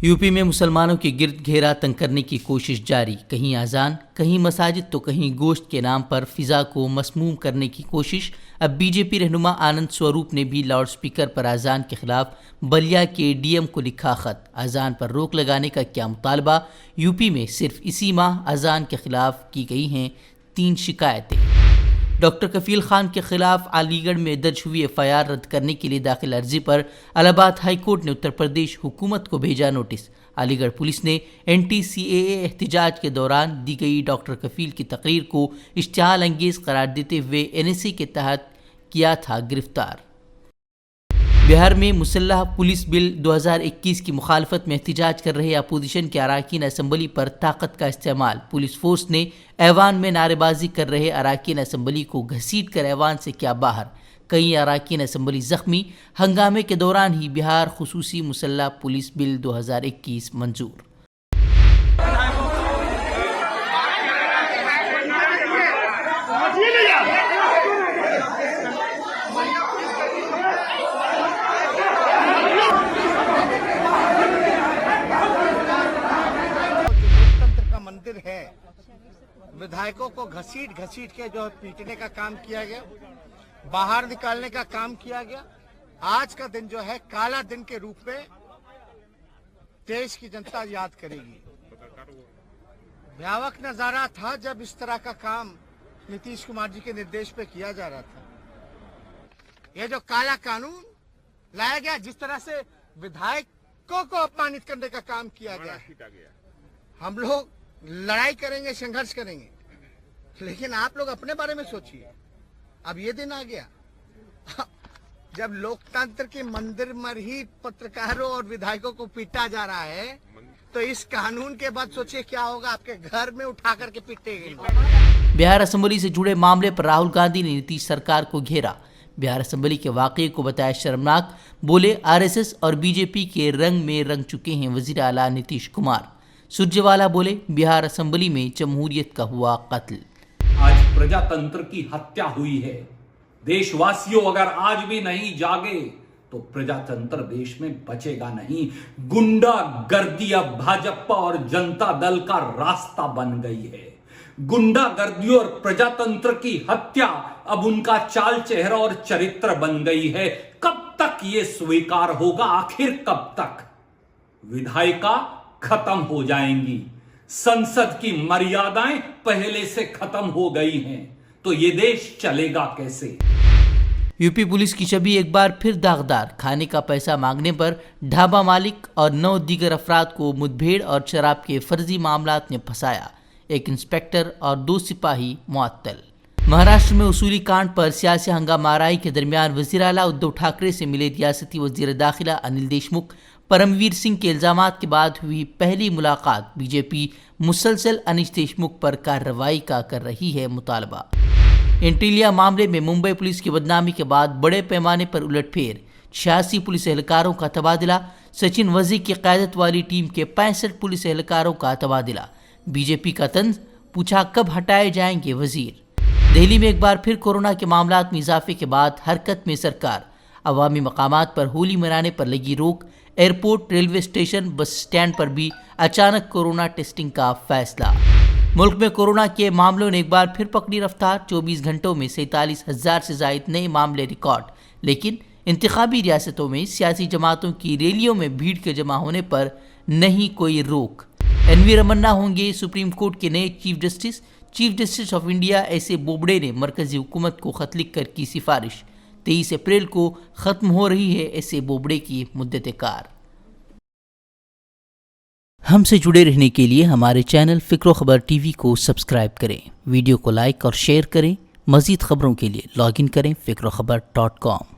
UP में मुसलमानों के गिर्द घेरा तंग करने की कोशिश जारी। कहीं अजान, कहीं मसाजिद तो कहीं गोश्त के नाम पर फिजा को मसमूम करने की कोशिश। अब बीजेपी रहनुमा आनंद स्वरूप ने भी लाउड स्पीकर पर अजान के खिलाफ बलिया के डीएम को लिखा खत। अजान पर रोक लगाने का क्या मुतालबा। यूपी में सिर्फ इसी माह अजान के खिलाफ की गई हैं 3 शिकायतें। डॉक्टर कफील खान के खिलाफ अलीगढ़ में दर्ज हुई एफआईआर रद्द करने के लिए दाखिल अर्जी पर इलाहाबाद हाई कोर्ट ने उत्तर प्रदेश हुकूमत को भेजा नोटिस। अलीगढ़ पुलिस ने एंटी-सीएए एहतजाज के दौरान दी गई डॉक्टर कफील की तकरीर को इश्तिहाल अंगेज करार देते हुए एनएसए के तहत किया था गिरफ्तार। बिहार में मुसल्लह पुलिस बिल 2021 की मुखालफत में एहतजाज कर रहे अपोजिशन के अरकान असम्बली पर ताकत का इस्तेमाल। पुलिस फोर्स ने ऐवान में नारेबाजी कर रहे अरकान असम्बली को घसीट कर ऐवान से किया बाहर। कई अरकान असम्बली जख्मी। हंगामे के दौरान ही बिहार खुसूसी मुसल्लह पुलिस बिल 2021 मंजूर। मंदिर है, विधायकों को घसीट के जो पीटने का काम किया गया, बाहर निकालने का काम किया गया। आज का दिन जो है काला दिन के रूप में देश की जनता याद करेगी। भयावह नजारा था जब इस तरह का काम नीतीश कुमार जी के निर्देश पे किया जा रहा था। ये जो काला कानून लाया गया, जिस तरह से विधायकों को अपमानित करने का काम किया गया, हम लोग लड़ाई करेंगे, संघर्ष करेंगे, लेकिन आप लोग अपने बारे में सोचिए। अब ये दिन आ गया जब लोकतंत्र के मंदिर में ही पत्रकारों और विधायकों को पीटा जा रहा है, तो इस कानून के बाद सोचिए क्या होगा। आपके घर में उठा करके पीटेंगे। बिहार असेंबली से जुड़े मामले पर राहुल गांधी ने नीतीश सरकार को घेरा। बिहार असेंबली के वाकये को बताया शर्मनाक। बोले आरएसएस और बीजेपी के रंग में रंग चुके हैं वजीर आला नीतीश कुमार। सुरजेवाला बोले बिहार असेंबली में जमहूरियत का हुआ कत्ल। आज प्रजातंत्र की हत्या हुई है। देशवासियों अगर आज भी नहीं जागे तो प्रजातंत्र देश में बचेगा नहीं। गुंडा गर्दी अब भाजपा और जनता दल का रास्ता बन गई है। गुंडा गर्दी और प्रजातंत्र की हत्या अब उनका चाल चेहरा और चरित्र बन गई है। कब तक ये स्वीकार होगा? आखिर कब तक? विधायिका खत्म हो जाएंगी, संसद की मर्यादाएं पहले से खत्म हो गई हैं, तो ये देश चलेगा कैसे? यूपी पुलिस की छवि एक बार फिर दागदार। खाने का पैसा मांगने पर ढाबा मालिक और 9 दीगर अफराद को मुठभेड़ और शराब के फर्जी मामलात ने फंसाया। 1 इंस्पेक्टर और 2 सिपाही मुअत्तल। महाराष्ट्र में उसूली कांड पर सियासी हंगामाराई के दरमियान वजीर आला उद्धव ठाकरे से मिले रियासती वजीर दाखिला अनिल देशमुख। परमवीर सिंह के इल्जामात के बाद हुई पहली मुलाकात। बीजेपी मुसलसल अनिल देशमुख पर कार्रवाई का कर रही है मुतालबा। एंटीलिया मामले में मुंबई पुलिस की बदनामी के बाद बड़े पैमाने पर उलटफेर। 86 पुलिस एहलकारों का तबादला। सचिन वजी की क़यादत वाली टीम के 65 पुलिस एहलकारों का तबादला। बीजेपी का तंज, पूछा कब हटाए जाएंगे वजीर। दिल्ली में एक बार फिर कोरोना के मामलात में इजाफे के बाद हरकत में सरकार। अवामी मकामात पर होली मनाने पर लगी रोक। Airport, railway station, bus stand पर भी अचानक कोरोना टेस्टिंग का फैसला। मुल्क में कोरोना के मामलों ने एक बार फिर पकड़ी रफ्तार। 24 घंटों में 47,000 से जायद नए मामले रिकॉर्ड। लेकिन इंतखाबी रियासतों में सियासी जमातों की रैलियों में भीड़ के जमा होने पर नहीं कोई रोक। एनवी रमन्ना होंगे सुप्रीम कोर्ट के नए chief justice. Chief justice of India एस.ए. Bobde ने मरकजी हुकूमत को खत लिखकर की सिफारिश। 23 अप्रैल को खत्म हो रही है एस.ए. बोबडे की मुद्दत कार। हमसे जुड़े रहने के लिए हमारे चैनल फिक्र खबर टीवी को सब्सक्राइब करें, वीडियो को लाइक और शेयर करें। मज़ीद खबरों के लिए लॉगिन करें fikrokhabar.com।